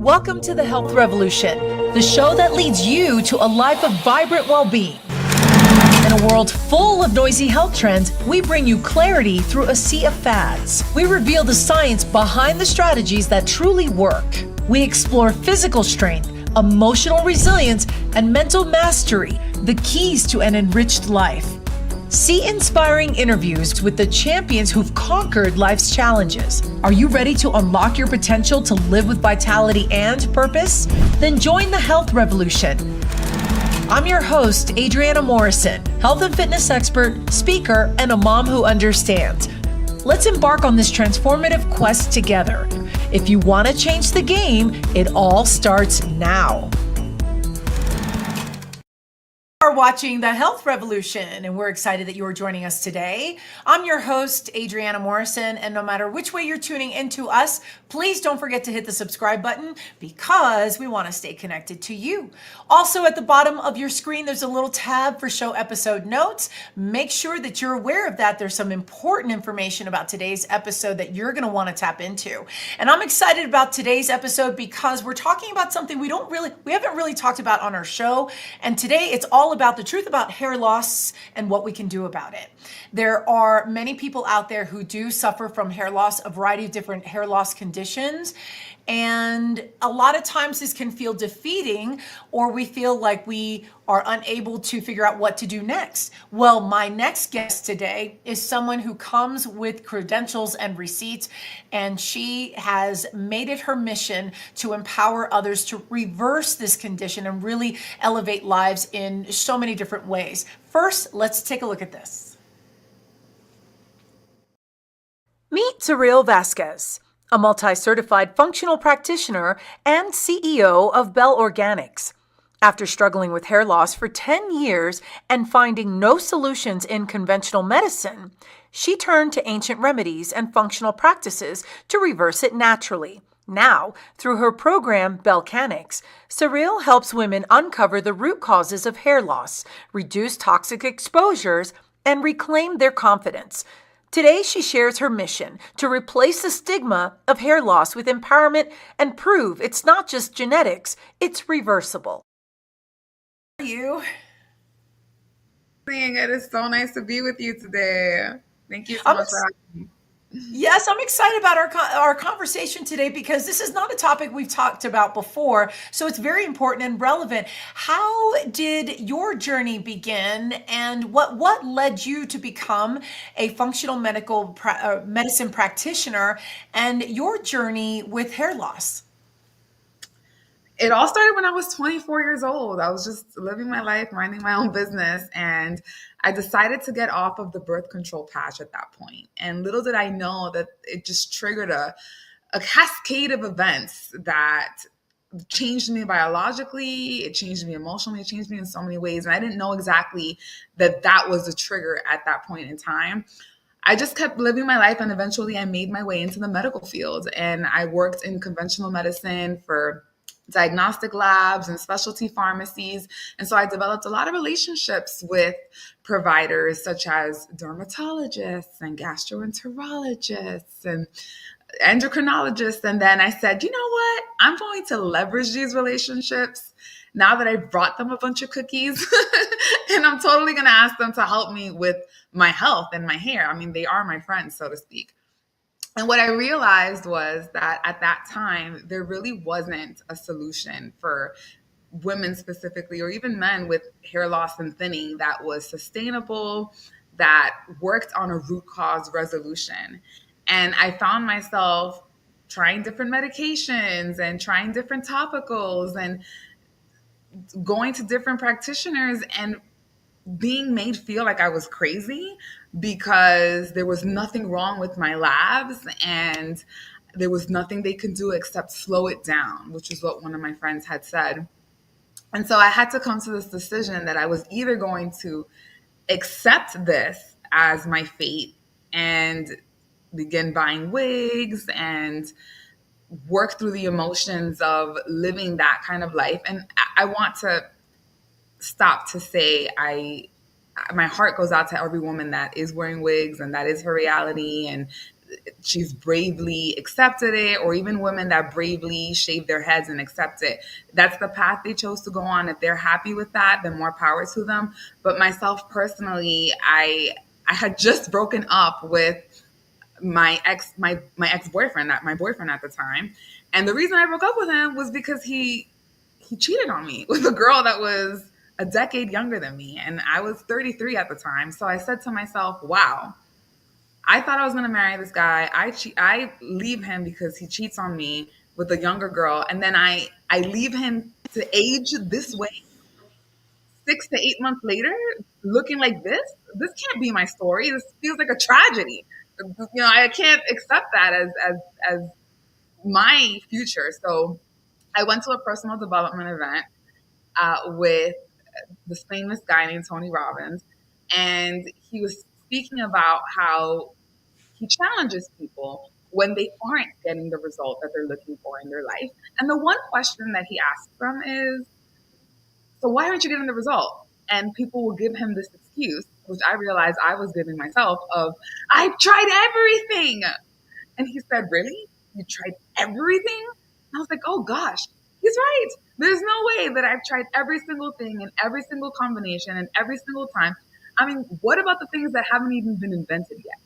Welcome to the Health Revolution, the show that leads you to a life of vibrant well-being. In a world full of noisy health trends, we bring you clarity through a sea of fads. We reveal the science behind the strategies that truly work. We explore physical strength, emotional resilience, and mental mastery, the keys to an enriched life. See inspiring interviews with the champions who've conquered life's challenges. Are you ready to unlock your potential to live with vitality and purpose? Then join the Health Revolution. I'm your host, Adriana Morrison, health and fitness expert, speaker, and a mom who understands. Let's embark on this transformative quest together. If you want to change the game, it all starts now. Are watching the Health Revolution, and we're excited that you are joining us today. I'm your host, Adriana Morrison, and no matter which way you're tuning into us, please don't forget to hit the subscribe button because we want to stay connected to you. Also, at the bottom of your screen, there's a little tab for show episode notes. Make sure that you're aware of that. There's some important information about today's episode that you're going to want to tap into. And I'm excited about today's episode because we're talking about something we haven't really talked about on our show. And today it's all about the truth about hair loss and what we can do about it. There are many people out there who do suffer from hair loss, a variety of different hair loss conditions. And a lot of times this can feel defeating, or we feel like we are unable to figure out what to do next. Well, my next guest today is someone who comes with credentials and receipts, and she has made it her mission to empower others to reverse this condition and really elevate lives in so many different ways. First, let's take a look at this. Meet Saril Vasquez, a multi-certified functional practitioner and CEO of Belle Organix. After struggling with hair loss for 10 years and finding no solutions in conventional medicine, she turned to ancient remedies and functional practices to reverse it naturally. Now, through her program, Bellechanics, Saril helps women uncover the root causes of hair loss, reduce toxic exposures, and reclaim their confidence. Today, she shares her mission to replace the stigma of hair loss with empowerment and prove it's not just genetics, it's reversible. How are you? It is so nice to be with you today. Thank you so much for having me. Yes, I'm excited about our conversation today because this is not a topic we've talked about before, so it's very important and relevant. How did your journey begin, and what led you to become a functional medicine practitioner, and your journey with hair loss? It all started when I was 24 years old. I was just living my life, minding my own business, and I decided to get off of the birth control patch at that point. And little did I know that it just triggered a cascade of events that changed me biologically, it changed me emotionally, it changed me in so many ways. And I didn't know exactly that was the trigger at that point in time. I just kept living my life, and eventually I made my way into the medical field. And I worked in conventional medicine for diagnostic labs and specialty pharmacies. And so I developed a lot of relationships with providers such as dermatologists and gastroenterologists and endocrinologists. And then I said, you know what? I'm going to leverage these relationships now that I've brought them a bunch of cookies. And I'm totally going to ask them to help me with my health and my hair. I mean, they are my friends, so to speak. And what I realized was that at that time, there really wasn't a solution for women specifically, or even men with hair loss and thinning, that was sustainable, that worked on a root cause resolution. And I found myself trying different medications and trying different topicals and going to different practitioners and being made feel like I was crazy because there was nothing wrong with my labs and there was nothing they could do except slow it down, which is what one of my friends had said. And so I had to come to this decision that I was either going to accept this as my fate and begin buying wigs and work through the emotions of living that kind of life. And I want to stop to say my heart goes out to every woman that is wearing wigs and that is her reality. And she's bravely accepted it, or even women that bravely shave their heads and accept it. That's the path they chose to go on. If they're happy with that, then more power to them. But myself personally, I had just broken up with my ex-boyfriend, my boyfriend at the time. And the reason I broke up with him was because he cheated on me with a girl that was a decade younger than me, and I was 33 at the time. So I said to myself, wow, I thought I was going to marry this guy. I leave him because he cheats on me with a younger girl, and then I leave him to age this way 6 to 8 months later, looking like this. This can't be my story. This feels like a tragedy. I can't accept that as my future. So I went to a personal development event with this famous guy named Tony Robbins, and he was speaking about how he challenges people when they aren't getting the result that they're looking for in their life. And the one question that he asks them is, so why aren't you getting the result? And people will give him this excuse, which I realized I was giving myself, of, I've tried everything. And he said, really? You tried everything? And I was like, oh gosh, he's right. There's no way that I've tried every single thing and every single combination and every single time. I mean, what about the things that haven't even been invented yet?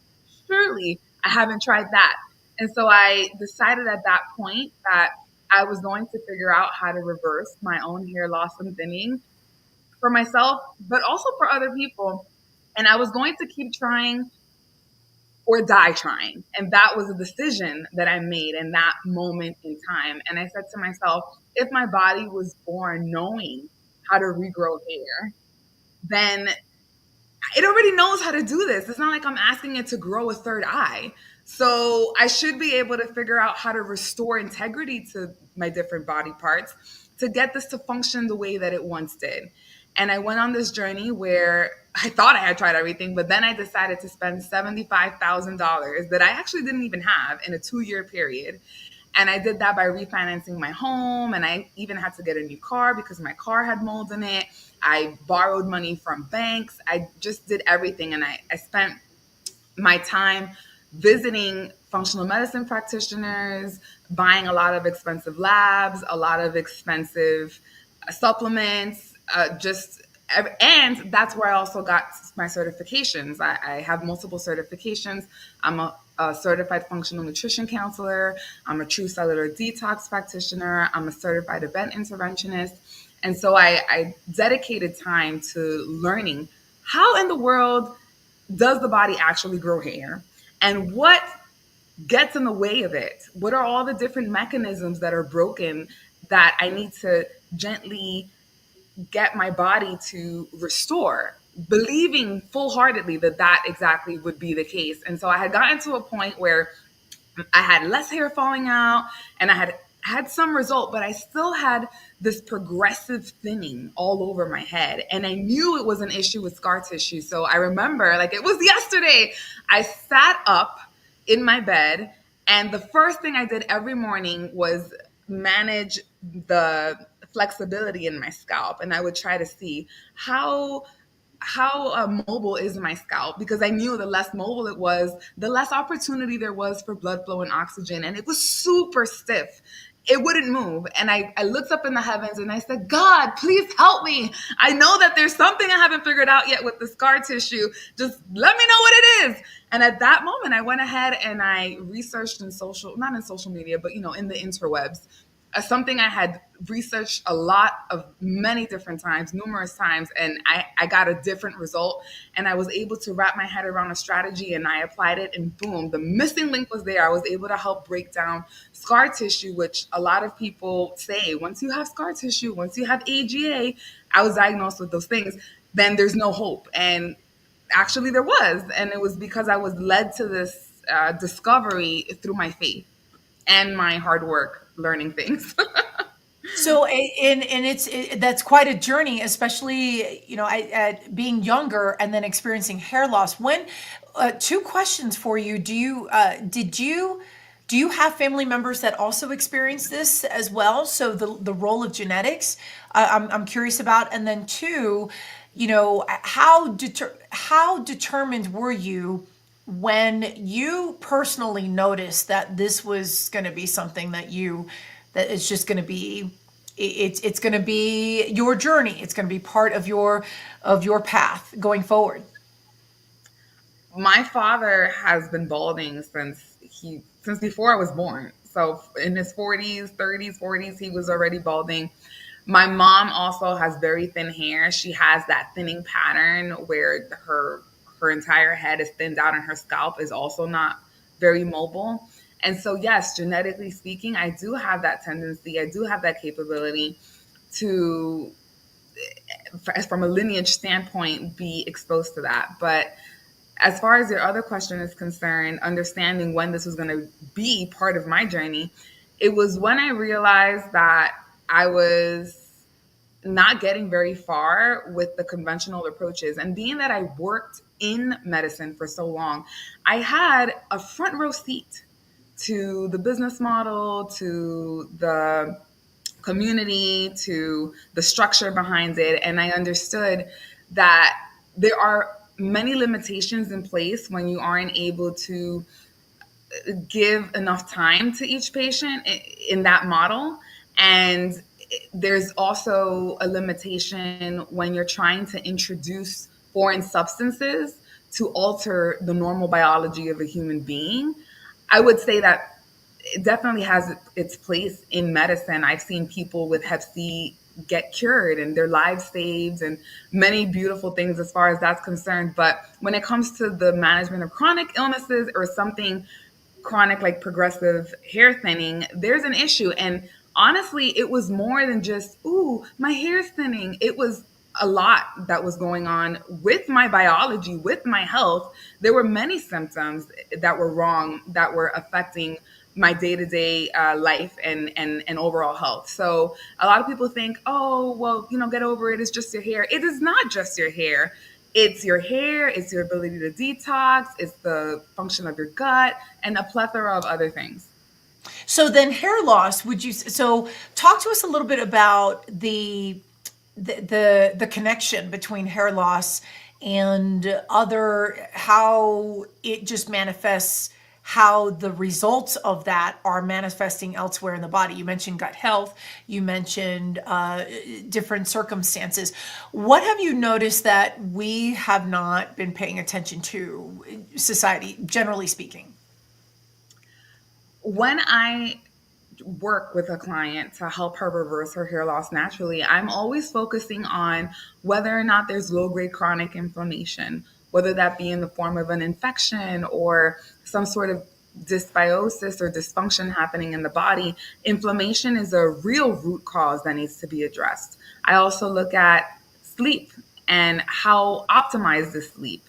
Surely I haven't tried that. And so I decided at that point that I was going to figure out how to reverse my own hair loss and thinning for myself, but also for other people. And I was going to keep trying or die trying. And that was a decision that I made in that moment in time. And I said to myself, if my body was born knowing how to regrow hair, then it already knows how to do this. It's not like I'm asking it to grow a third eye. So I should be able to figure out how to restore integrity to my different body parts to get this to function the way that it once did. And I went on this journey where I thought I had tried everything, but then I decided to spend $75,000 that I actually didn't even have in a 2-year period. And I did that by refinancing my home. And I even had to get a new car because my car had mold in it. I borrowed money from banks. I just did everything. And I spent my time visiting functional medicine practitioners, buying a lot of expensive labs, a lot of expensive supplements, and that's where I also got my certifications. I have multiple certifications. I'm a certified functional nutrition counselor. I'm a true cellular detox practitioner. I'm a certified event interventionist. And so I dedicated time to learning how in the world does the body actually grow hair, and what gets in the way of it? What are all the different mechanisms that are broken that I need to gently get my body to restore, believing full-heartedly that that exactly would be the case. And so I had gotten to a point where I had less hair falling out and I had some result, but I still had this progressive thinning all over my head. And I knew it was an issue with scar tissue. So I remember, like it was yesterday, I sat up in my bed, and the first thing I did every morning was manage the flexibility in my scalp. And I would try to see how mobile is my scalp, because I knew the less mobile it was, the less opportunity there was for blood flow and oxygen. And it was super stiff. It wouldn't move. And I looked up in the heavens and I said, God, please help me. I know that there's something I haven't figured out yet with the scar tissue. Just let me know what it is. And at that moment, I went ahead and I researched not in social media, but in the interwebs, something I had researched a lot of many different times, numerous times, and I got a different result. And I was able to wrap my head around a strategy, and I applied it, and boom, the missing link was there. I was able to help break down scar tissue, which a lot of people say, once you have scar tissue, once you have AGA, I was diagnosed with those things, then there's no hope. And actually there was. And it was because I was led to this discovery through my faith and my hard work learning things. So, that's quite a journey, especially at being younger and then experiencing hair loss. When two questions for you: do you have family members that also experience this as well? So the role of genetics, I'm curious about, and then two, how determined were you when you personally noticed that this was going to be something that it's just going to be, it's going to be your journey. It's going to be part of your path going forward. My father has been balding since before I was born. So in his 40s, 30s, 40s, he was already balding. My mom also has very thin hair. She has that thinning pattern where her entire head is thinned out and her scalp is also not very mobile. And so yes, genetically speaking, I do have that tendency. I do have that capability to, from a lineage standpoint, be exposed to that. But as far as your other question is concerned, understanding when this was going to be part of my journey, it was when I realized that I was not getting very far with the conventional approaches. And being that I worked in medicine for so long, I had a front row seat to the business model, to the community, to the structure behind it. And I understood that there are many limitations in place when you aren't able to give enough time to each patient in that model. And there's also a limitation when you're trying to introduce foreign substances to alter the normal biology of a human being. I would say that it definitely has its place in medicine. I've seen people with Hep C get cured and their lives saved and many beautiful things as far as that's concerned. But when it comes to the management of chronic illnesses or something chronic like progressive hair thinning, there's an issue. And honestly, it was more than just, ooh, my hair's thinning. It was a lot that was going on with my biology, with my health. There were many symptoms that were wrong, that were affecting my day-to-day life and overall health. So a lot of people think, oh, well, get over it. It's just your hair. It is not just your hair. It's your hair, it's your ability to detox, it's the function of your gut, and a plethora of other things. So then hair loss, so talk to us a little bit about the connection between hair loss and how it just manifests, how the results of that are manifesting elsewhere in the body. You mentioned gut health, you mentioned different circumstances. What have you noticed that we have not been paying attention to, society, generally speaking? When I work with a client to help her reverse her hair loss naturally, I'm always focusing on whether or not there's low grade chronic inflammation, whether that be in the form of an infection or some sort of dysbiosis or dysfunction happening in the body. Inflammation is a real root cause that needs to be addressed. I also look at sleep and how optimized is sleep.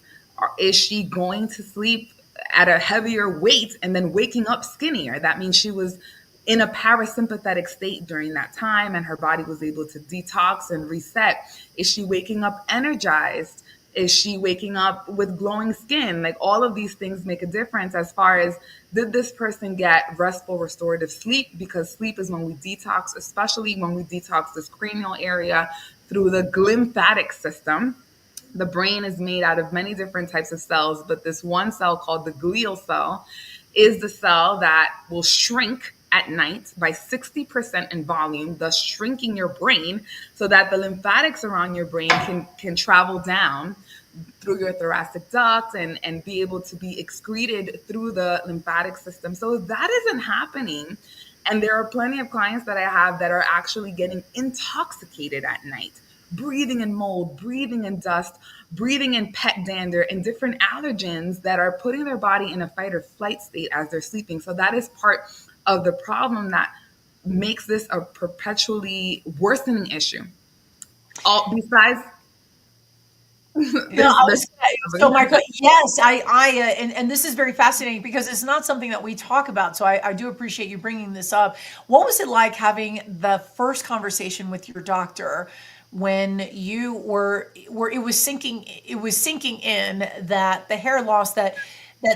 Is she going to sleep at a heavier weight and then waking up skinnier? That means she was in a parasympathetic state during that time and her body was able to detox and reset. Is she waking up energized? Is she waking up with glowing skin? Like, all of these things make a difference as far as, did this person get restful restorative sleep? Because sleep is when we detox, especially when we detox this cranial area through the glymphatic system. The brain is made out of many different types of cells, but this one cell called the glial cell is the cell that will shrink at night by 60% in volume, thus shrinking your brain so that the lymphatics around your brain can travel down through your thoracic duct and be able to be excreted through the lymphatic system. So that isn't happening. And there are plenty of clients that I have that are actually getting intoxicated at night, breathing in mold, breathing in dust, breathing in pet dander and different allergens that are putting their body in a fight or flight state as they're sleeping. So that is part of the problem that makes this a perpetually worsening issue. All besides, No, so Michael, yes, and this is very fascinating because it's not something that we talk about. So I do appreciate you bringing this up. What was it like having the first conversation with your doctor when you were it was sinking in that the hair loss, that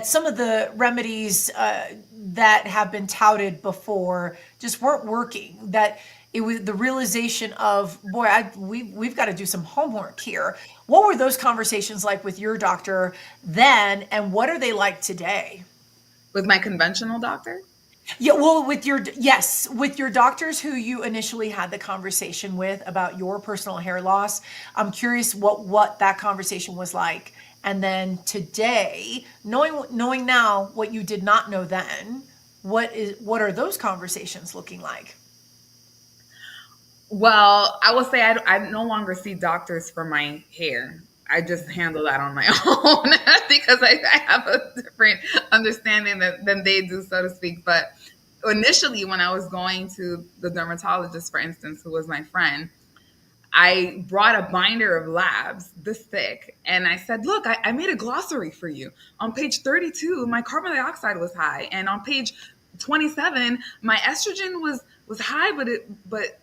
some of the remedies that have been touted before just weren't working, that it was the realization of, boy, we've got to do some homework here. What were those conversations like with your doctor then, and what are they like today? With my conventional doctor. Yeah, well, with your doctors who you initially had the conversation with about your personal hair loss, I'm curious what that conversation was like. And then today, knowing now what you did not know then, what are those conversations looking like? Well, I will say I no longer see doctors for my hair. I just handle that on my own because I have a different understanding than they do, so to speak. But initially, when I was going to the dermatologist, for instance, who was my friend, I brought a binder of labs this thick, and I said, "Look, I made a glossary for you. On page 32, my carbon dioxide was high, and on page 27, my estrogen was high,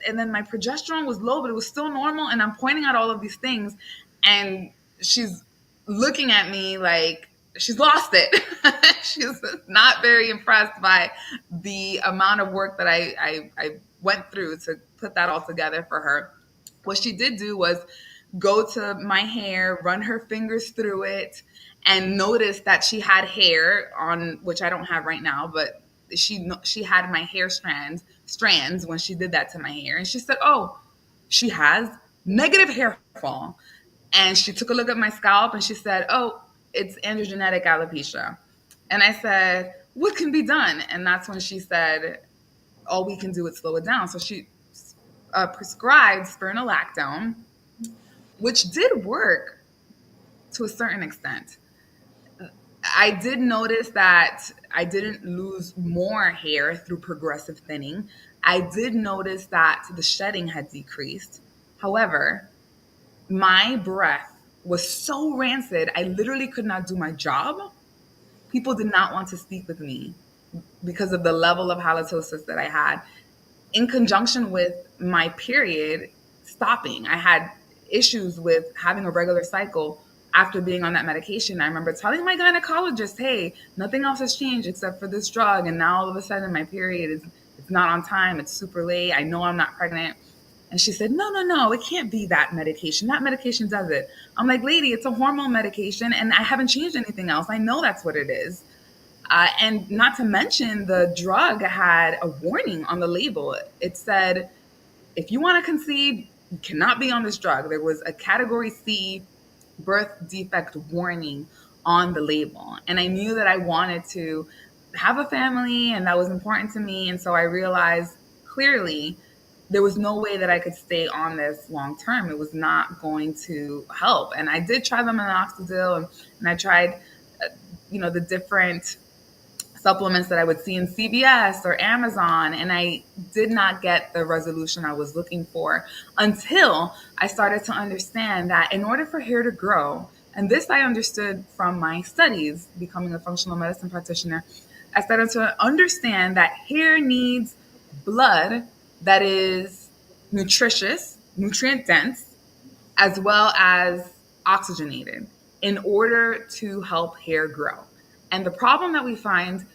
and then my progesterone was low, but it was still normal." And I'm pointing out all of these things, and she's looking at me like she's lost it. She's not very impressed by the amount of work that I went through to put that all together for her. What she did do was go to my hair, run her fingers through it, and notice that she had hair on, which I don't have right now, but she had my hair strands when she did that to my hair. And she said, "Oh, she has negative hair fall." And she took a look at my scalp and she said, "Oh, it's androgenetic alopecia." And I said, "What can be done?" And that's when she said, "All we can do is slow it down." So she prescribed spironolactone, which did work to a certain extent. I did notice that I didn't lose more hair through progressive thinning. I did notice that the shedding had decreased. However, my breath was so rancid, I literally could not do my job. People did not want to speak with me because of the level of halitosis that I had, in conjunction with my period stopping. I had issues with having a regular cycle after being on that medication. I remember telling my gynecologist, "Hey, nothing else has changed except for this drug." And now all of a sudden my period is it's not on time. It's super late. I know I'm not pregnant. And she said, "No, no, no, it can't be that medication. That medication does it." I'm like, "Lady, it's a hormone medication and I haven't changed anything else. I know that's what it is." And not to mention, the drug had a warning on the label. It said, "If you want to conceive, you cannot be on this drug." There was a category C birth defect warning on the label. And I knew that I wanted to have a family and that was important to me. And so I realized clearly there was no way that I could stay on this long term. It was not going to help. And I did try the minoxidil, and I tried, the different supplements that I would see in CVS or Amazon, and I did not get the resolution I was looking for until I started to understand that in order for hair to grow, and this I understood from my studies becoming a functional medicine practitioner, I started to understand that hair needs blood that is nutritious, nutrient dense, as well as oxygenated in order to help hair grow. And the problem that we find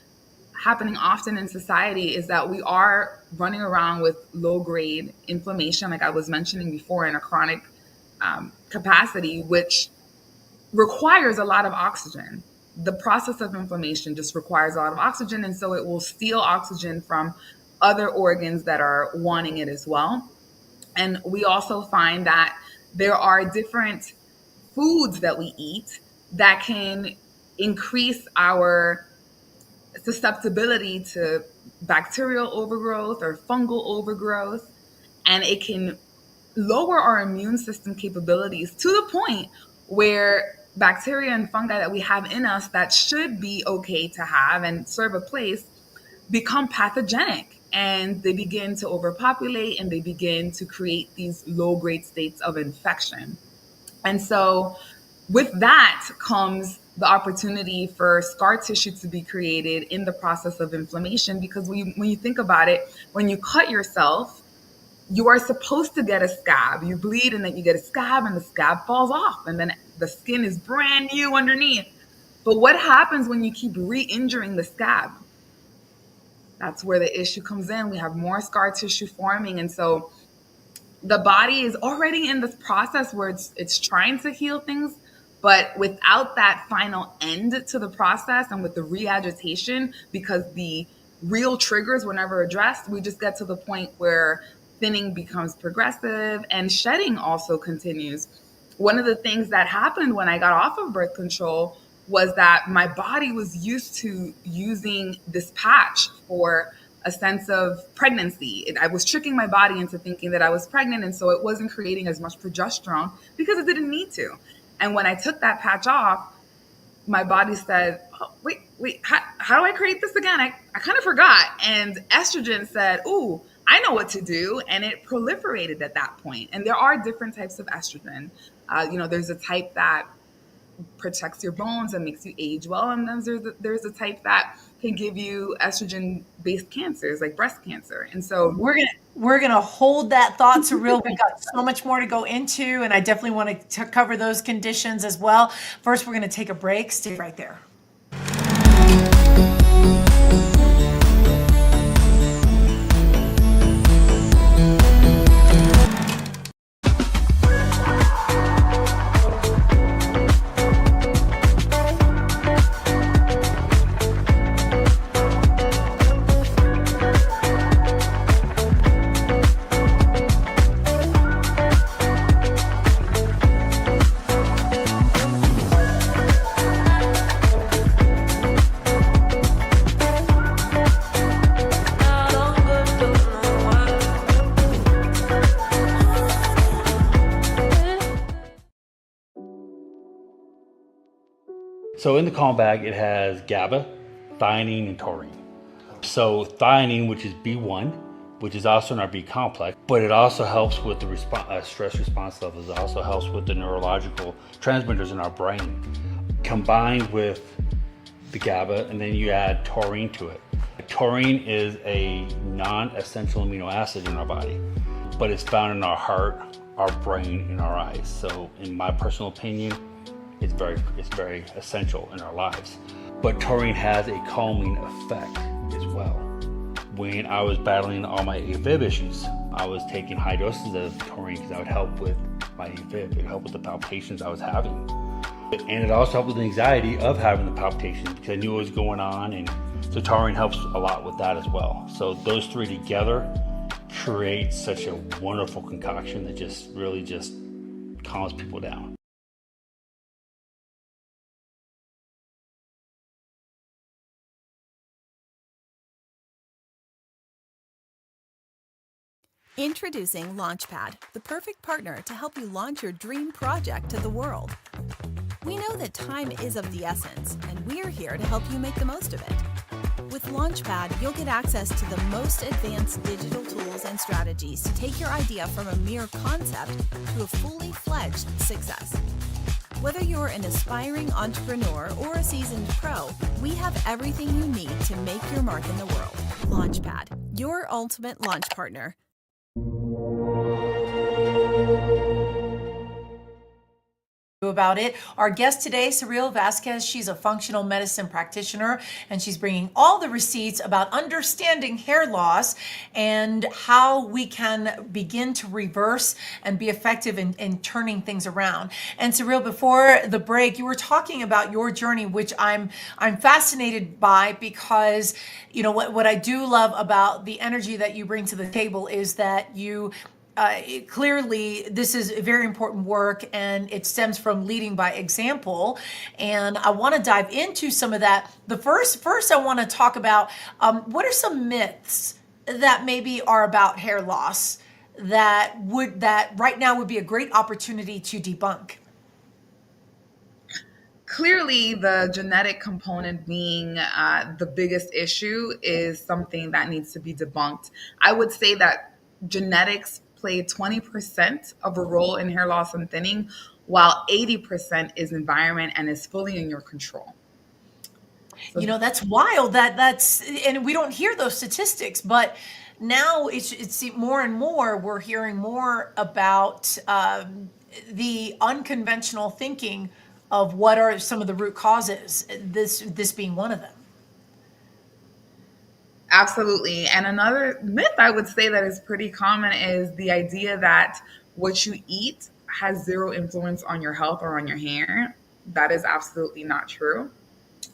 happening often in society is that we are running around with low grade inflammation, like I was mentioning before, in a chronic capacity, which requires a lot of oxygen. The process of inflammation just requires a lot of oxygen, and so it will steal oxygen from other organs that are wanting it as well. And we also find that there are different foods that we eat that can increase our susceptibility to bacterial overgrowth or fungal overgrowth, and it can lower our immune system capabilities to the point where bacteria and fungi that we have in us that should be okay to have and serve a place become pathogenic, and they begin to overpopulate and they begin to create these low grade states of infection. And so with that comes the opportunity for scar tissue to be created in the process of inflammation, because when you think about it, when you cut yourself, you are supposed to get a scab. You bleed and then you get a scab and the scab falls off and then the skin is brand new underneath. But what happens when you keep re-injuring the scab? That's where the issue comes in. We have more scar tissue forming. And so the body is already in this process where it's trying to heal things, but without that final end to the process and with the re-agitation, because the real triggers were never addressed, we just get to the point where thinning becomes progressive and shedding also continues. One of the things that happened when I got off of birth control was that my body was used to using this patch for a sense of pregnancy. I was tricking my body into thinking that I was pregnant, and so it wasn't creating as much progesterone because it didn't need to. And when I took that patch off, my body said, oh, wait, how do I create this again? I kind of forgot. And estrogen said, ooh, I know what to do. And it proliferated at that point. And there are different types of estrogen. There's a type that protects your bones and makes you age well. And then there's a type that can give you estrogen-based cancers like breast cancer. And so we're gonna hold that thought, Saril. We've got so much more to go into, and I definitely want to cover those conditions as well. First, we're gonna take a break. Stay right there. So in the Calm Bag, it has GABA, theanine, and taurine. So theanine, which is B1, which is also in our B complex, but it also helps with the stress response levels. It also helps with the neurological transmitters in our brain. Combined with the GABA, and then you add taurine to it. Taurine is a non-essential amino acid in our body, but it's found in our heart, our brain, and our eyes. So in my personal opinion, it's very essential in our lives. But taurine has a calming effect as well. When I was battling all my AFib issues, I was taking high doses of taurine because that would help with my AFib. It helped with the palpitations I was having. And it also helped with the anxiety of having the palpitations because I knew what was going on. And so taurine helps a lot with that as well. So those three together create such a wonderful concoction that just really just calms people down. Introducing Launchpad, the perfect partner to help you launch your dream project to the world. We know that time is of the essence, and we're here to help you make the most of it. With Launchpad, you'll get access to the most advanced digital tools and strategies to take your idea from a mere concept to a fully fledged success. Whether you're an aspiring entrepreneur or a seasoned pro, we have everything you need to make your mark in the world. Launchpad, your ultimate launch partner. About it. Our guest today, Saril Vasquez, she's a functional medicine practitioner, and she's bringing all the receipts about understanding hair loss and how we can begin to reverse and be effective in turning things around. And Saril, before the break, you were talking about your journey, which I'm fascinated by, because you know what I do love about the energy that you bring to the table is that you clearly this is very important work, and it stems from leading by example. And I want to dive into some of that. The first I want to talk about what are some myths that maybe are about hair loss that right now would be a great opportunity to debunk. Clearly, the genetic component being the biggest issue is something that needs to be debunked. I would say that genetics play 20% of a role in hair loss and thinning, while 80% is environment and is fully in your control. So, you know, that's wild. And we don't hear those statistics, but now it's more and more we're hearing more about the unconventional thinking of what are some of the root causes. This being one of them. Absolutely. And another myth I would say that is pretty common is the idea that what you eat has zero influence on your health or on your hair. That is absolutely not true.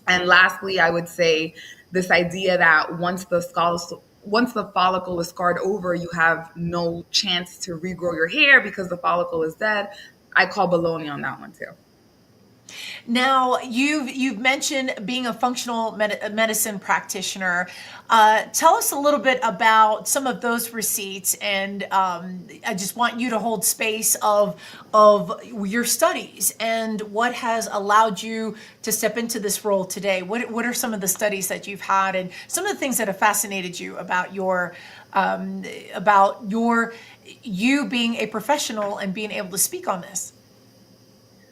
And lastly, I would say this idea that once the follicle is scarred over, you have no chance to regrow your hair because the follicle is dead. I call baloney on that one too. Now, you've mentioned being a functional medicine practitioner. Tell us a little bit about some of those receipts, and I just want you to hold space of your studies and what has allowed you to step into this role today. What are some of the studies that you've had, and some of the things that have fascinated you about your you being a professional and being able to speak on this?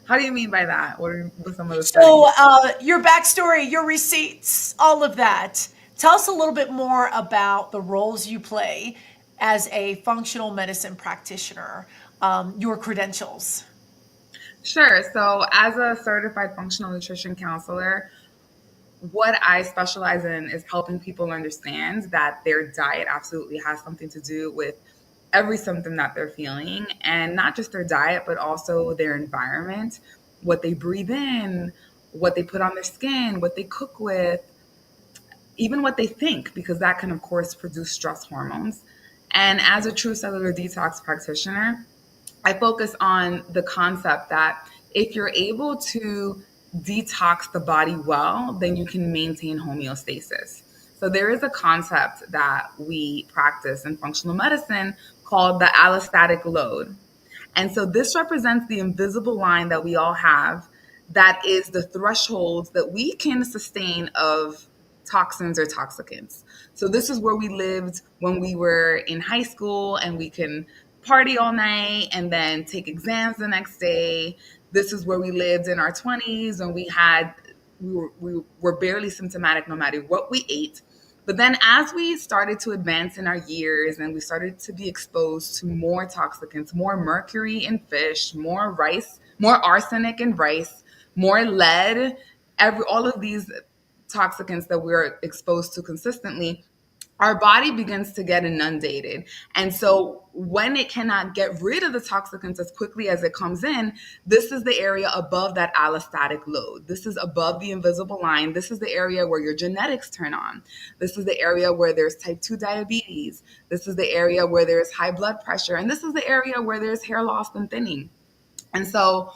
How do you mean by that? What are some of the studies? So, your backstory, your receipts, all of that. Tell us a little bit more about the roles you play as a functional medicine practitioner, your credentials. Sure. So, as a certified functional nutrition counselor, what I specialize in is helping people understand that their diet absolutely has something to do with every symptom that they're feeling, and not just their diet, but also their environment, what they breathe in, what they put on their skin, what they cook with, even what they think, because that can, of course, produce stress hormones. And as a true cellular detox practitioner, I focus on the concept that if you're able to detox the body well, then you can maintain homeostasis. So there is a concept that we practice in functional medicine called the allostatic load. And so this represents the invisible line that we all have that is the thresholds that we can sustain of toxins or toxicants. So this is where we lived when we were in high school, and we can party all night and then take exams the next day. This is where we lived in our 20s, and we were barely symptomatic no matter what we ate. But then as we started to advance in our years and we started to be exposed to more toxicants, more mercury in fish, more rice, more arsenic in rice, more lead, all of these toxicants that we're exposed to consistently, our body begins to get inundated. And so when it cannot get rid of the toxicants as quickly as it comes in, this is the area above that allostatic load. This is above the invisible line. This is the area where your genetics turn on. This is the area where there's type 2 diabetes. This is the area where there's high blood pressure. And this is the area where there's hair loss and thinning. And so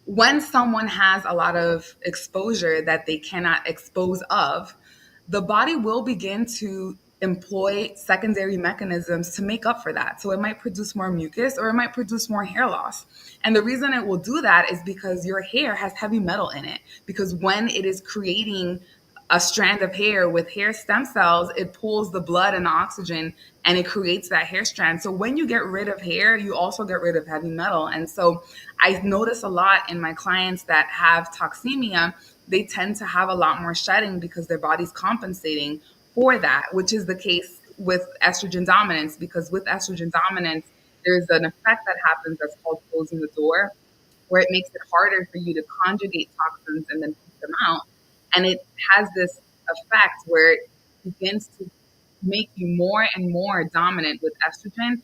when someone has a lot of exposure that they cannot expose of, the body will begin to employ secondary mechanisms to make up for that. So it might produce more mucus, or it might produce more hair loss. And the reason it will do that is because your hair has heavy metal in it. Because when it is creating a strand of hair with hair stem cells, it pulls the blood and the oxygen and it creates that hair strand. So when you get rid of hair, you also get rid of heavy metal. And so I notice a lot in my clients that have toxemia, they tend to have a lot more shedding because their body's compensating for that, which is the case with estrogen dominance, because with estrogen dominance, there's an effect that happens that's called closing the door, where it makes it harder for you to conjugate toxins and then put them out. And it has this effect where it begins to make you more and more dominant with estrogen,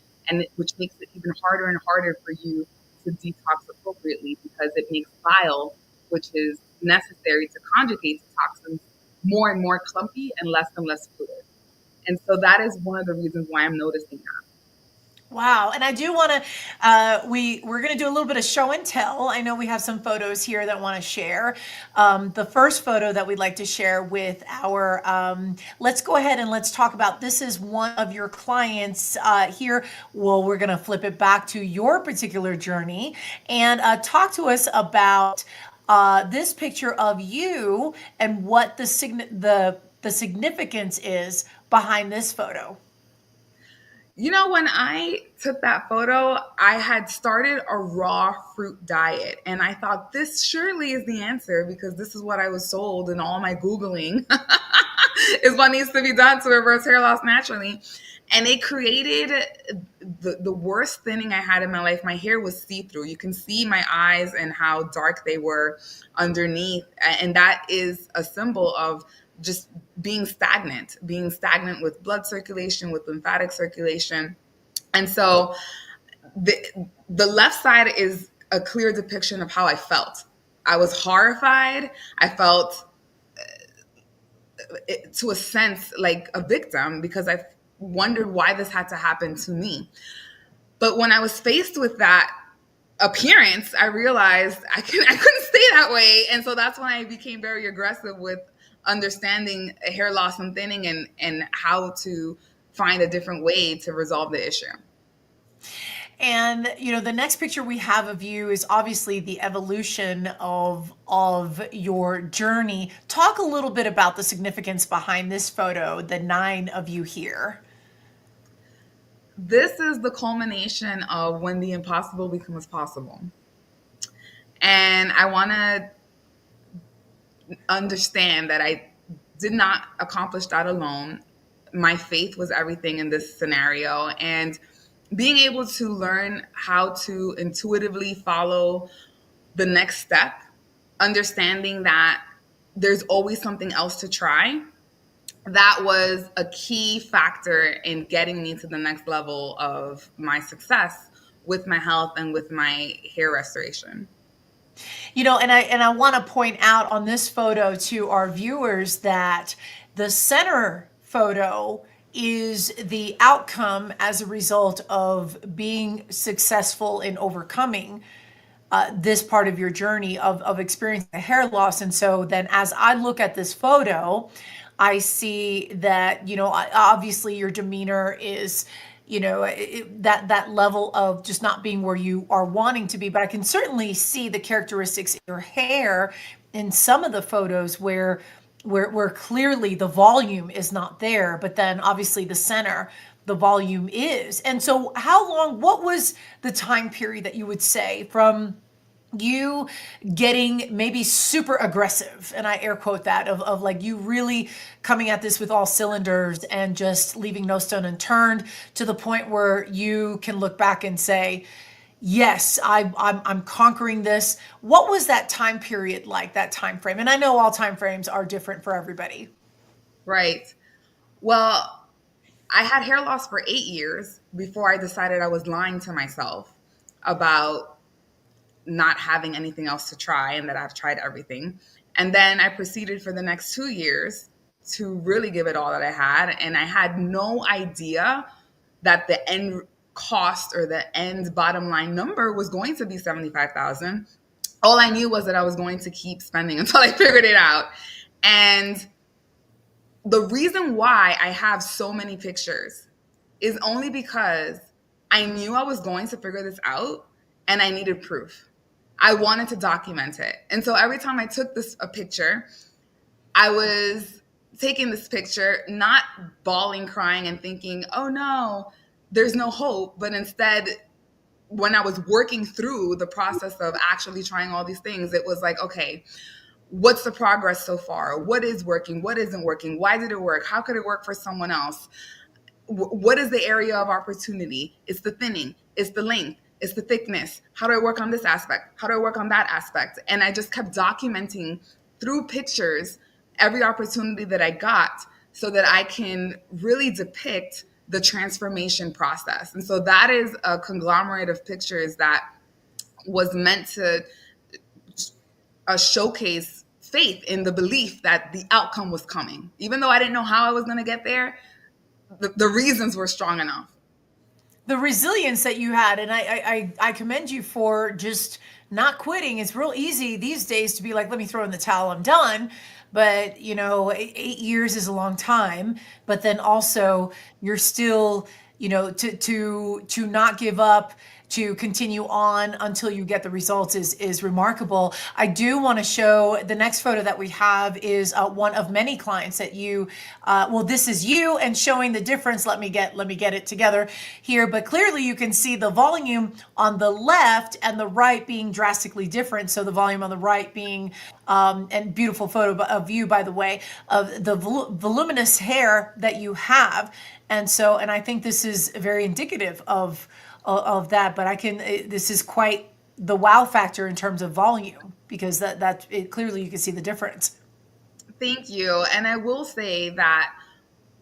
which makes it even harder and harder for you to detox appropriately, because it makes bile, which is necessary to conjugate to toxins, more and more clumpy and less fluid. And so that is one of the reasons why I'm noticing that. Wow. And I do want to, we're going to do a little bit of show and tell. I know we have some photos here that want to share. The first photo that we'd like to share with let's go ahead and let's talk about, this is one of your clients here. Well, we're going to flip it back to your particular journey and talk to us about this picture of you and what the significance is behind this photo. You know, when I took that photo, I had started a raw fruit diet, and I thought this surely is the answer, because this is what I was sold in all my Googling is what needs to be done to reverse hair loss naturally. And it created the worst thinning I had in my life. My hair was see-through. You can see my eyes and how dark they were underneath. And that is a symbol of just being stagnant with blood circulation, with lymphatic circulation. And so the left side is a clear depiction of how I felt. I was horrified. I felt, to a sense, like a victim, because I wondered why this had to happen to me. But when I was faced with that appearance, I realized I couldn't stay that way. And so that's when I became very aggressive with understanding hair loss and thinning, and how to find a different way to resolve the issue. And the next picture we have of you is obviously the evolution of your journey. Talk a little bit about the significance behind this photo, the 9 of you here. This is the culmination of when the impossible becomes possible. And I want to understand that I did not accomplish that alone. My faith was everything in this scenario. And being able to learn how to intuitively follow the next step, understanding that there's always something else to try, that was a key factor in getting me to the next level of my success with my health and with my hair restoration. And I want to point out on this photo to our viewers that the center photo is the outcome as a result of being successful in overcoming this part of your journey of experiencing the hair loss. And so then as I look at this photo, I see that, obviously your demeanor is, that level of just not being where you are wanting to be. But I can certainly see the characteristics in your hair in some of the photos where clearly the volume is not there, but then obviously the center, the volume is. And so what was the time period that you would say from you getting maybe super aggressive, and I air quote that, of like you really coming at this with all cylinders and just leaving no stone unturned, to the point where you can look back and say, yes, I'm conquering this? What was that time period like, that time frame? And I know all time frames are different for everybody. Right. Well, I had hair loss for 8 years before I decided I was lying to myself about not having anything else to try and that I've tried everything. And then I proceeded for the next 2 years to really give it all that I had. And I had no idea that the end cost or the end bottom line number was going to be $75,000. All I knew was that I was going to keep spending until I figured it out. And the reason why I have so many pictures is only because I knew I was going to figure this out and I needed proof. I wanted to document it. And so every time I took a picture, I was taking this picture, not bawling, crying, and thinking, oh no, there's no hope. But instead, when I was working through the process of actually trying all these things, it was like, okay, what's the progress so far? What is working? What isn't working? Why did it work? How could it work for someone else? What is the area of opportunity? It's the thinning, it's the length, it's the thickness. How do I work on this aspect? How do I work on that aspect? And I just kept documenting through pictures every opportunity that I got so that I can really depict the transformation process. And so that is a conglomerate of pictures that was meant to showcase faith in the belief that the outcome was coming. Even though I didn't know how I was going to get there, the reasons were strong enough. The resilience that you had, and I commend you for just not quitting. It's real easy these days to be like, let me throw in the towel, I'm done. But 8 years is a long time. But then also you're still, to not give up, to continue on until you get the results is remarkable. I do want to show the next photo that we have is one of many clients that you, this is you, and showing the difference. Let me get it together here. But clearly you can see the volume on the left and the right being drastically different. So the volume on the right being, and beautiful photo of you, by the way, of the voluminous hair that you have. And I think this is very indicative of that, but this is quite the wow factor in terms of volume, because that clearly you can see the difference. Thank you. And I will say that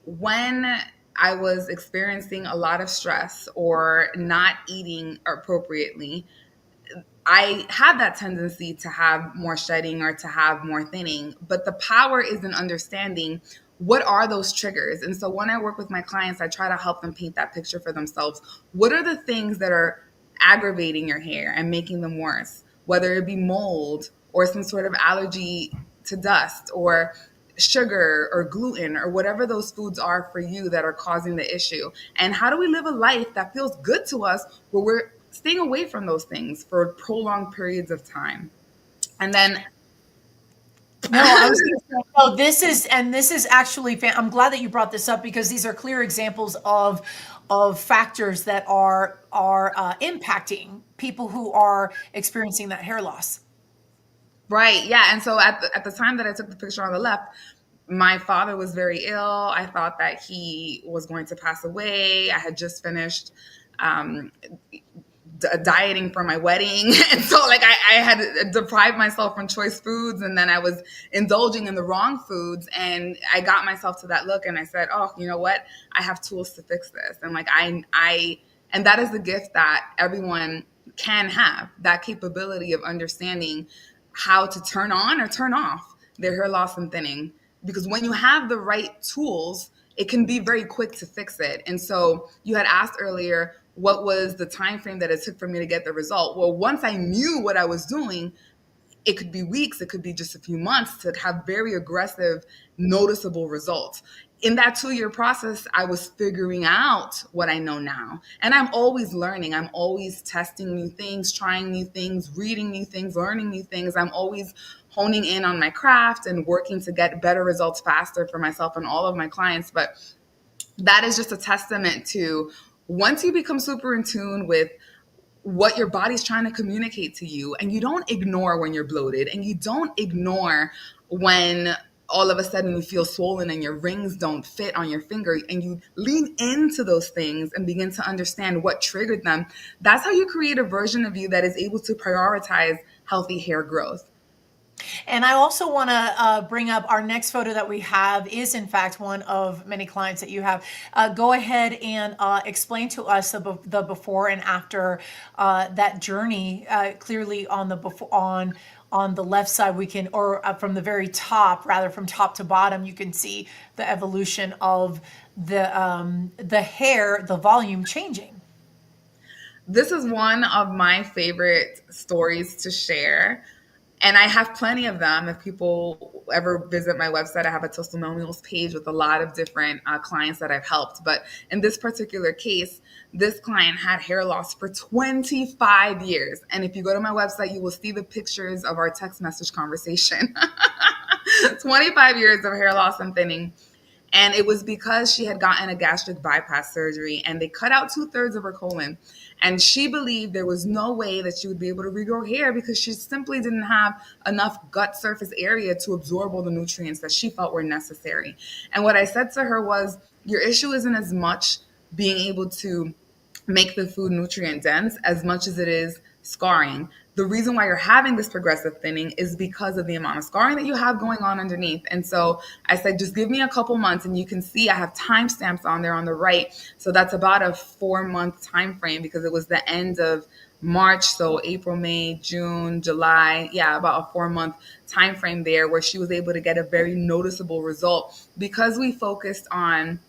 when I was experiencing a lot of stress or not eating appropriately, I had that tendency to have more shedding or to have more thinning, but the power is in understanding what are those triggers. And so when I work with my clients, I try to help them paint that picture for themselves. What are the things that are aggravating your hair and making them worse, whether it be mold or some sort of allergy to dust or sugar or gluten or whatever those foods are for you that are causing the issue? And how do we live a life that feels good to us where we're staying away from those things for prolonged periods of time? And then No, I was going to say, no, this is actually, I'm glad that you brought this up because these are clear examples of factors that are impacting people who are experiencing that hair loss. right, yeah. And so at the time that I took the picture on the left, my father was very ill. I thought that he was going to pass away. I had just finished um, dieting for my wedding. And so like I had deprived myself from choice foods, and then I was indulging in the wrong foods, and I got myself to that look, and I said, oh, you know what? I have tools to fix this. And like and that is the gift that everyone can have, that capability of understanding how to turn on or turn off their hair loss and thinning. Because when you have the right tools, it can be very quick to fix it. And so you had asked earlier, what was the time frame that it took for me to get the result? Well, once I knew what I was doing, it could be weeks, it could be just a few months to have very aggressive, noticeable results. In that 2-year process, I was figuring out what I know now. And I'm always learning. I'm always testing new things, trying new things, reading new things, learning new things. I'm always honing in on my craft and working to get better results faster for myself and all of my clients. But that is just a testament to, once you become super in tune with what your body's trying to communicate to you, and you don't ignore when you're bloated, and you don't ignore when all of a sudden you feel swollen and your rings don't fit on your finger, and you lean into those things and begin to understand what triggered them, that's how you create a version of you that is able to prioritize healthy hair growth. And I also want to bring up our next photo that we have is, in fact, one of many clients that you have. Go ahead and explain to us the before and after that journey. Clearly, on the before, on the left side, we can, or from the very top, rather from top to bottom, you can see the evolution of the hair, the volume changing. This is one of my favorite stories to share. And I have plenty of them. If people ever visit my website, I have a testimonials page with a lot of different clients that I've helped. But in this particular case, this client had hair loss for 25 years. And if you go to my website, you will see the pictures of our text message conversation. 25 years of hair loss and thinning. And it was because she had gotten a gastric bypass surgery and they cut out 2/3 of her colon. And she believed there was no way that she would be able to regrow hair because she simply didn't have enough gut surface area to absorb all the nutrients that she felt were necessary. And what I said to her was, your issue isn't as much being able to make the food nutrient dense as much as it is scarring. The reason why you're having this progressive thinning is because of the amount of scarring that you have going on underneath. And so I said, just give me a couple months, and you can see I have timestamps on there on the right. So that's about a 4-month time frame because it was the end of March. So April, May, June, July. Yeah, about a 4-month time frame there where she was able to get a very noticeable result because we focused on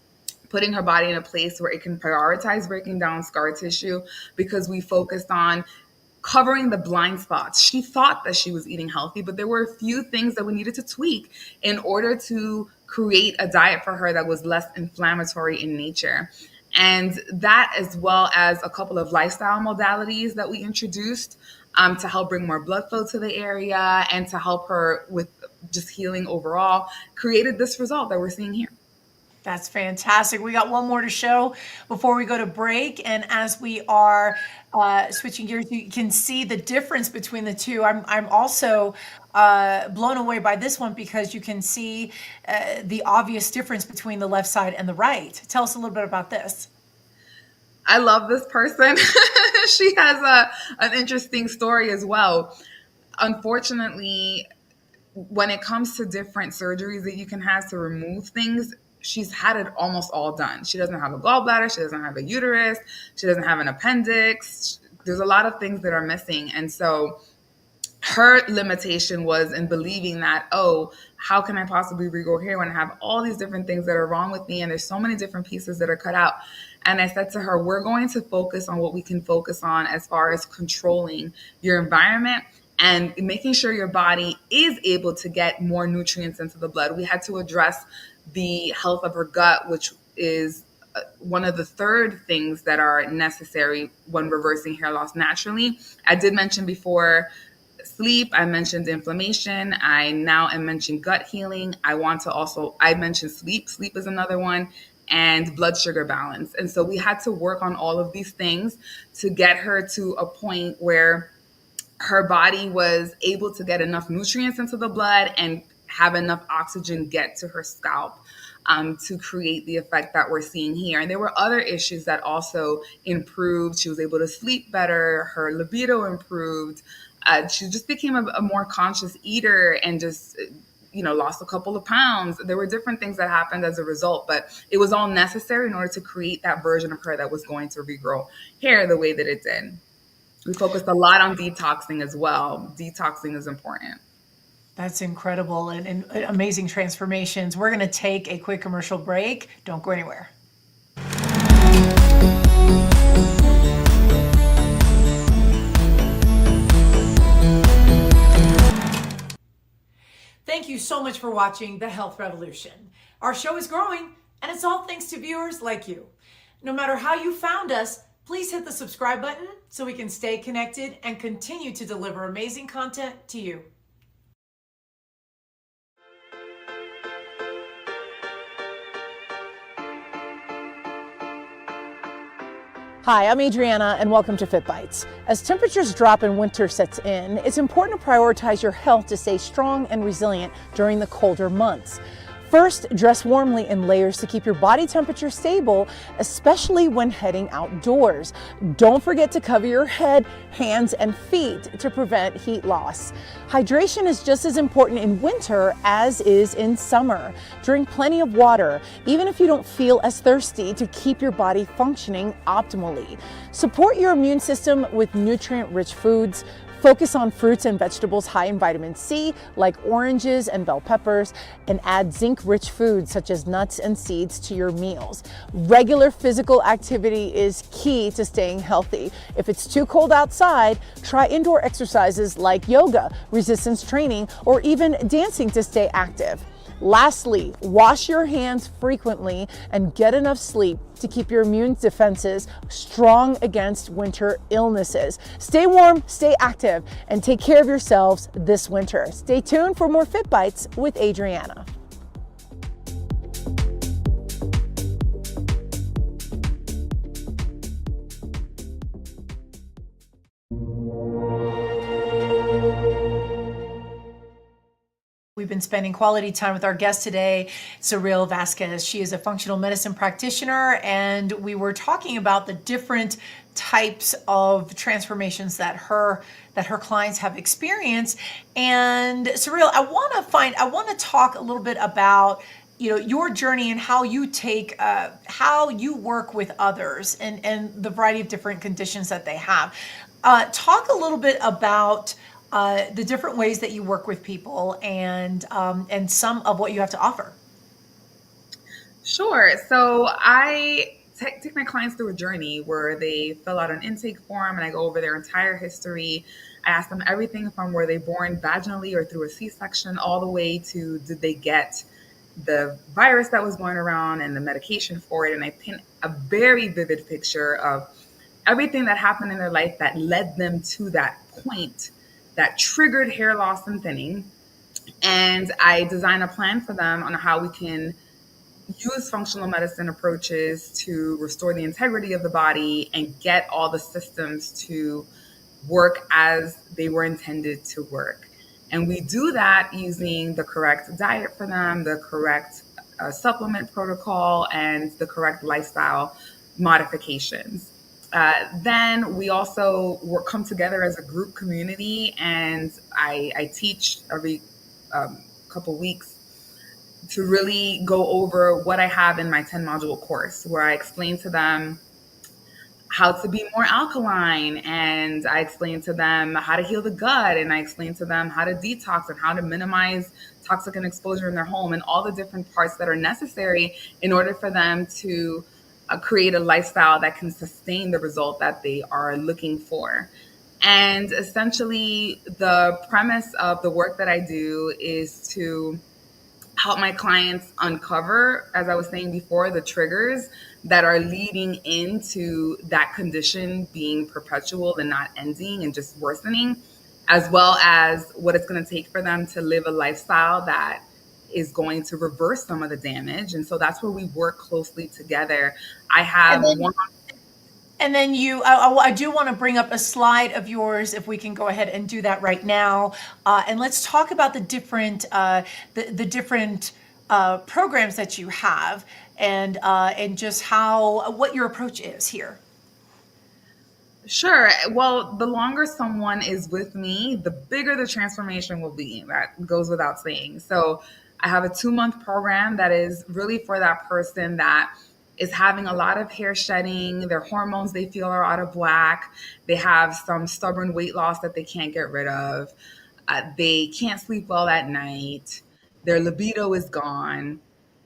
putting her body in a place where it can prioritize breaking down scar tissue, because we focused on covering the blind spots. She thought that she was eating healthy, but there were a few things that we needed to tweak in order to create a diet for her that was less inflammatory in nature. And that, as well as a couple of lifestyle modalities that we introduced to help bring more blood flow to the area and to help her with just healing overall, created this result that we're seeing here. That's fantastic. We got one more to show before we go to break. And as we are switching gears, you can see the difference between the two. I'm also blown away by this one because you can see the obvious difference between the left side and the right. Tell us a little bit about this. I love this person. She has an interesting story as well. Unfortunately, when it comes to different surgeries that you can have to remove things, she's had it almost all done. She doesn't have a gallbladder. She doesn't have a uterus. She doesn't have an appendix. There's a lot of things that are missing. And so her limitation was in believing that, oh, how can I possibly regrow hair when I have all these different things that are wrong with me and there's so many different pieces that are cut out? And I said to her, we're going to focus on what we can focus on as far as controlling your environment and making sure your body is able to get more nutrients into the blood. We had to address the health of her gut, which is one of the third things that are necessary when reversing hair loss naturally. I did mention before sleep. I mentioned inflammation. I now am mentioning gut healing. I mentioned sleep. Sleep is another one, and blood sugar balance. And so we had to work on all of these things to get her to a point where her body was able to get enough nutrients into the blood and have enough oxygen get to her scalp to create the effect that we're seeing here. And there were other issues that also improved. She was able to sleep better. Her libido improved. She just became a more conscious eater and just, lost a couple of pounds. There were different things that happened as a result, but it was all necessary in order to create that version of her that was going to regrow hair the way that it did. We focused a lot on detoxing as well. Detoxing is important. That's incredible and amazing transformations. We're going to take a quick commercial break. Don't go anywhere. Thank you so much for watching The Health Revolution. Our show is growing, and it's all thanks to viewers like you. No matter how you found us, please hit the subscribe button so we can stay connected and continue to deliver amazing content to you. Hi, I'm Adriana, and welcome to Fit Bites. As temperatures drop and winter sets in, it's important to prioritize your health to stay strong and resilient during the colder months. First, dress warmly in layers to keep your body temperature stable, especially when heading outdoors. Don't forget to cover your head, hands, and feet to prevent heat loss. Hydration is just as important in winter as is in summer. Drink plenty of water, even if you don't feel as thirsty, to keep your body functioning optimally. Support your immune system with nutrient-rich foods. Focus on fruits and vegetables high in vitamin C, like oranges and bell peppers, and add zinc-rich foods such as nuts and seeds to your meals. Regular physical activity is key to staying healthy. If it's too cold outside, try indoor exercises like yoga, resistance training, or even dancing to stay active. Lastly, wash your hands frequently and get enough sleep to keep your immune defenses strong against winter illnesses. Stay warm, stay active, and take care of yourselves this winter. Stay tuned for more Fit Bites with Adriana. We've been spending quality time with our guest today, Saril Vasquez. She is a functional medicine practitioner, and we were talking about the different types of transformations that her clients have experienced. And Saril, I want to talk a little bit about your journey and how you work with others and the variety of different conditions that they have. Talk a little bit about the different ways that you work with people and some of what you have to offer. Sure. So I take my clients through a journey where they fill out an intake form and I go over their entire history. I ask them everything from were they born vaginally or through a C-section all the way to did they get the virus that was going around and the medication for it. And I paint a very vivid picture of everything that happened in their life that led them to that point that triggered hair loss and thinning. And I design a plan for them on how we can use functional medicine approaches to restore the integrity of the body and get all the systems to work as they were intended to work. And we do that using the correct diet for them, the correct supplement protocol, and the correct lifestyle modifications. Then we also come together as a group community, and I teach every couple weeks to really go over what I have in my 10 module course, where I explain to them how to be more alkaline, and I explain to them how to heal the gut, and I explain to them how to detox and how to minimize toxin exposure in their home, and all the different parts that are necessary in order for them to create a lifestyle that can sustain the result that they are looking for. And essentially, the premise of the work that I do is to help my clients uncover, as I was saying before, the triggers that are leading into that condition being perpetual and not ending and just worsening, as well as what it's going to take for them to live a lifestyle that is going to reverse some of the damage. And so that's where we work closely together. I have one. And then I do want to bring up a slide of yours, if we can go ahead and do that right now. And let's talk about the different programs that you have, and just what your approach is here. Sure. Well, the longer someone is with me, the bigger the transformation will be. That goes without saying. So I have a 2-month program that is really for that person that is having a lot of hair shedding. Their hormones, they feel, are out of whack. They have some stubborn weight loss that they can't get rid of. They can't sleep well at night. Their libido is gone.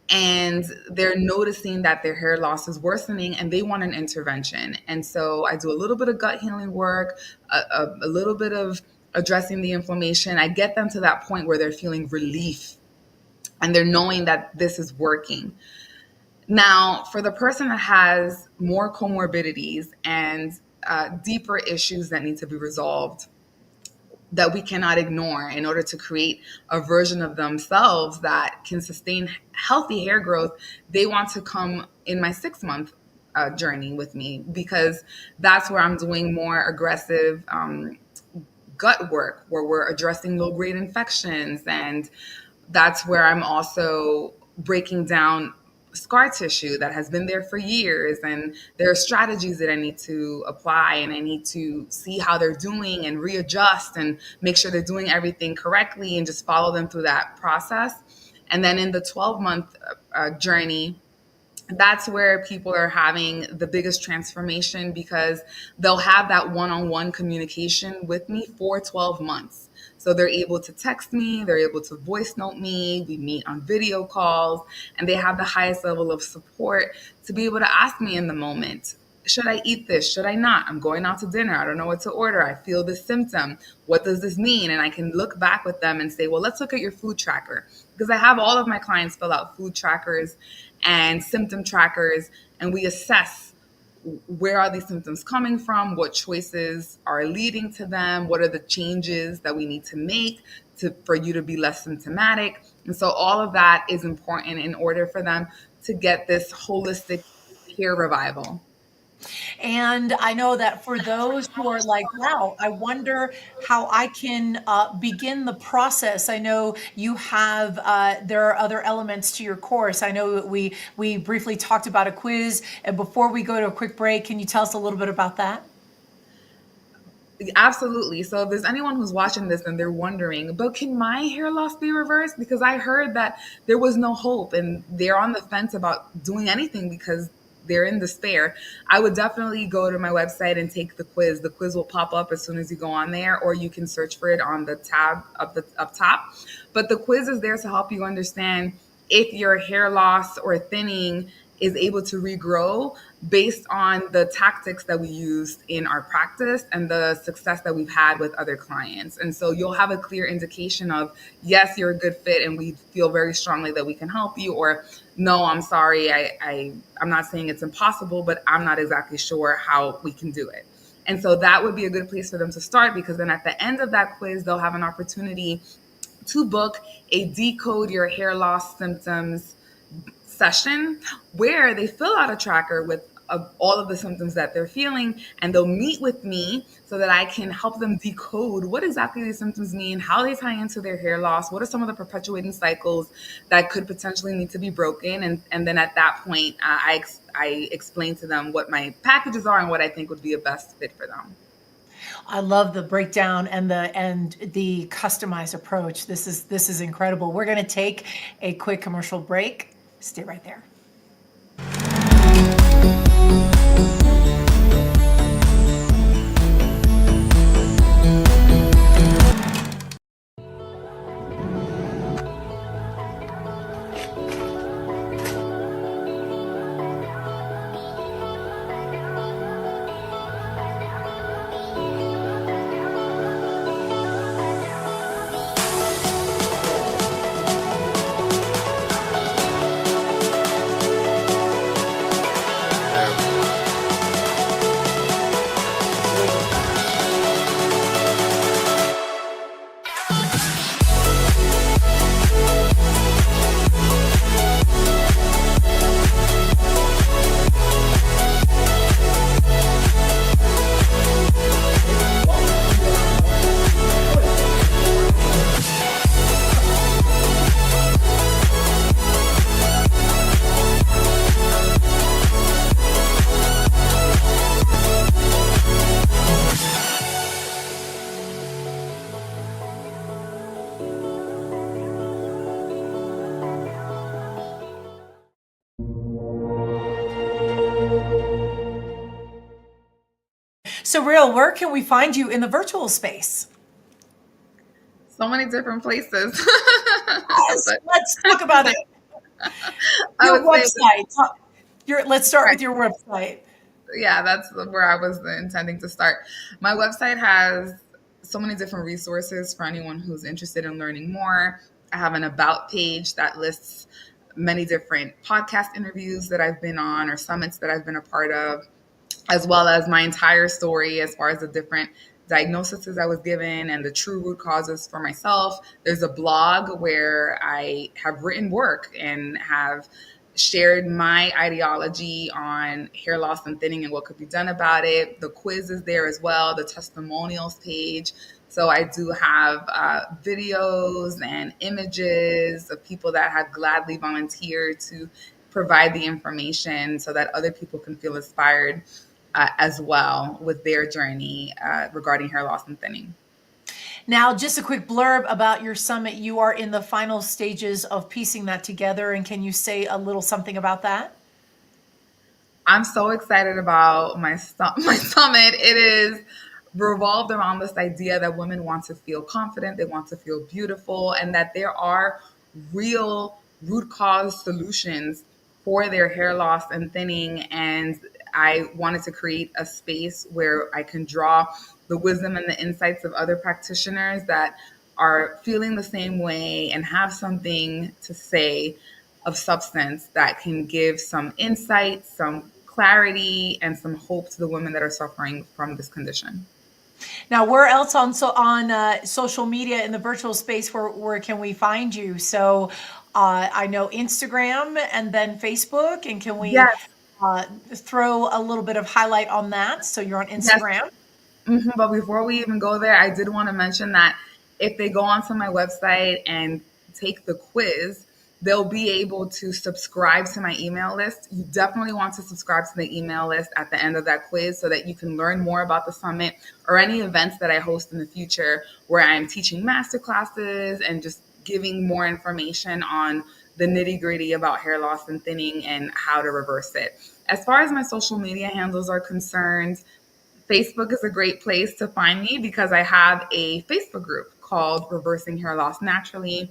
And they're noticing that their hair loss is worsening, and they want an intervention. And so I do a little bit of gut healing work, a little bit of addressing the inflammation. I get them to that point where they're feeling relief and they're knowing that this is working. Now, for the person that has more comorbidities and deeper issues that need to be resolved, that we cannot ignore in order to create a version of themselves that can sustain healthy hair growth, they want to come in my 6-month journey with me, because that's where I'm doing more aggressive gut work, where we're addressing low-grade infections. And that's where I'm also breaking down scar tissue that has been there for years, and there are strategies that I need to apply, and I need to see how they're doing and readjust and make sure they're doing everything correctly and just follow them through that process. And then in the 12-month journey, that's where people are having the biggest transformation, because they'll have that one-on-one communication with me for 12 months. So they're able to text me, they're able to voice note me, we meet on video calls, and they have the highest level of support to be able to ask me in the moment, should I eat this? Should I not? I'm going out to dinner. I don't know what to order. I feel this symptom. What does this mean? And I can look back with them and say, well, let's look at your food tracker. Because I have all of my clients fill out food trackers and symptom trackers, and we assess where are these symptoms coming from, what choices are leading to them, what are the changes that we need to make for you to be less symptomatic. And so all of that is important in order for them to get this holistic hair revival. And I know that for those who are like, wow, I wonder how I can begin the process. I know you have, there are other elements to your course. I know we briefly talked about a quiz. And before we go to a quick break, can you tell us a little bit about that? Absolutely. So if there's anyone who's watching this and they're wondering, but can my hair loss be reversed? Because I heard that there was no hope and they're on the fence about doing anything because they're in despair. I would definitely go to my website and take the quiz. The quiz will pop up as soon as you go on there, or you can search for it on the tab up top. But the quiz is there to help you understand if your hair loss or thinning is able to regrow based on the tactics that we used in our practice and the success that we've had with other clients. And so you'll have a clear indication of, yes, you're a good fit and we feel very strongly that we can help you, or no, I'm sorry, I'm not saying it's impossible, but I'm not exactly sure how we can do it. And so that would be a good place for them to start, because then at the end of that quiz, they'll have an opportunity to book a Decode Your Hair Loss Symptoms session where they fill out a tracker with all of the symptoms that they're feeling, and they'll meet with me so that I can help them decode what exactly these symptoms mean, how they tie into their hair loss, what are some of the perpetuating cycles that could potentially need to be broken. And then at that point, I explain to them what my packages are and what I think would be a best fit for them. I love the breakdown and the customized approach. This is incredible. We're going to take a quick commercial break. Stay right there. Saril, where can we find you in the virtual space? So many different places. Yes, But let's talk about it. I Your would say, website. Let's start right, with your website. yeah, that's where I was intending to start. My website has so many different resources for anyone who's interested in learning more. I have an about page that lists many different podcast interviews that I've been on or summits that I've been a part of, as well as my entire story as far as the different diagnoses I was given and the true root causes for myself. There's a blog where I have written work and have shared my ideology on hair loss and thinning and what could be done about it. The quiz is there as well, the testimonials page. So I do have videos and images of people that have gladly volunteered to provide the information so that other people can feel inspired as well with their journey regarding hair loss and thinning. Now, just a quick blurb about your summit. You are in the final stages of piecing that together, and can you say a little something about that? I'm so excited about my summit. It is revolved around this idea that women want to feel confident, they want to feel beautiful, and that there are real root cause solutions for their hair loss and thinning. And I wanted to create a space where I can draw the wisdom and the insights of other practitioners that are feeling the same way and have something to say of substance that can give some insight, some clarity, and some hope to the women that are suffering from this condition. Now, where else on social media in the virtual space where can we find you? So I know Instagram and then Facebook, and can we Yes, throw a little bit of highlight on that? So you're on yes. Instagram. But before we even go there, I did want to mention that if they go onto my website and take the quiz, they'll be able to subscribe to my email list. You definitely want to subscribe to the email list at the end of that quiz so that you can learn more about the summit or any events that I host in the future where I'm teaching master classes and just giving more information on the nitty-gritty about hair loss and thinning and how to reverse it. As far as my social media handles are concerned, Facebook is a great place to find me because I have a Facebook group called Reversing Hair Loss Naturally.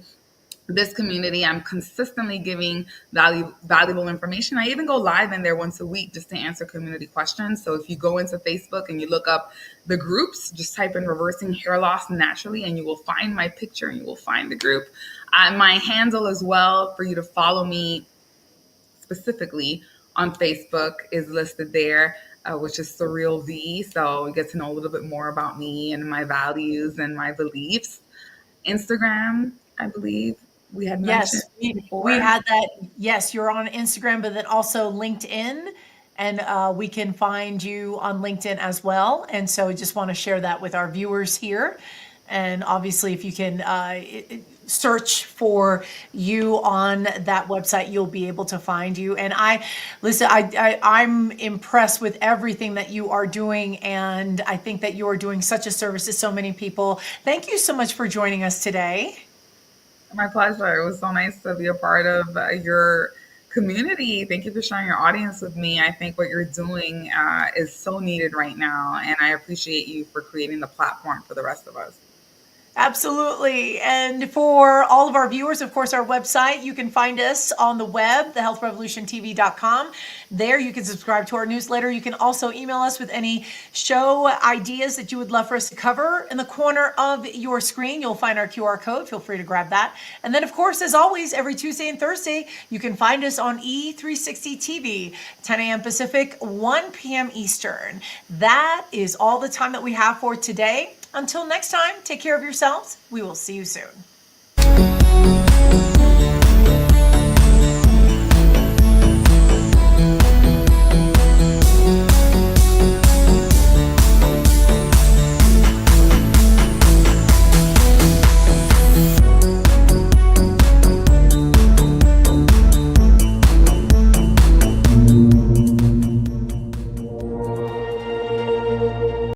This community, I'm consistently giving valuable information. I even go live in there once a week just to answer community questions. So if you go into Facebook and you look up the groups, just type in Reversing Hair Loss Naturally and you will find my picture and you will find the group. My handle as well for you to follow me specifically on Facebook is listed there, which is Saril V. So you get to know a little bit more about me and my values and my beliefs. Instagram, I believe we had mentioned Yes, we before. had that. Yes, you're on Instagram, but then also LinkedIn, and we can find you on LinkedIn as well. And so, just want to share that with our viewers here. And obviously, if you can search for you on that website, you'll be able to find you. And I'm impressed with everything that you are doing, and I think that you are doing such a service to so many people. Thank you so much for joining us today. My pleasure. It was so nice to be a part of your community. Thank you for sharing your audience with me. I think what you're doing is so needed right now, and I appreciate you for creating the platform for the rest of us. Absolutely. And for all of our viewers, of course, our website, you can find us on the web, thehealthrevolutiontv.com. There you can subscribe to our newsletter. You can also email us with any show ideas that you would love for us to cover. In the corner of your screen, you'll find our QR code. Feel free to grab that. And then, of course, as always, every Tuesday and Thursday, you can find us on E360 TV, 10 a.m. Pacific, 1 p.m. Eastern. That is all the time that we have for today. Until next time, take care of yourselves. We will see you soon.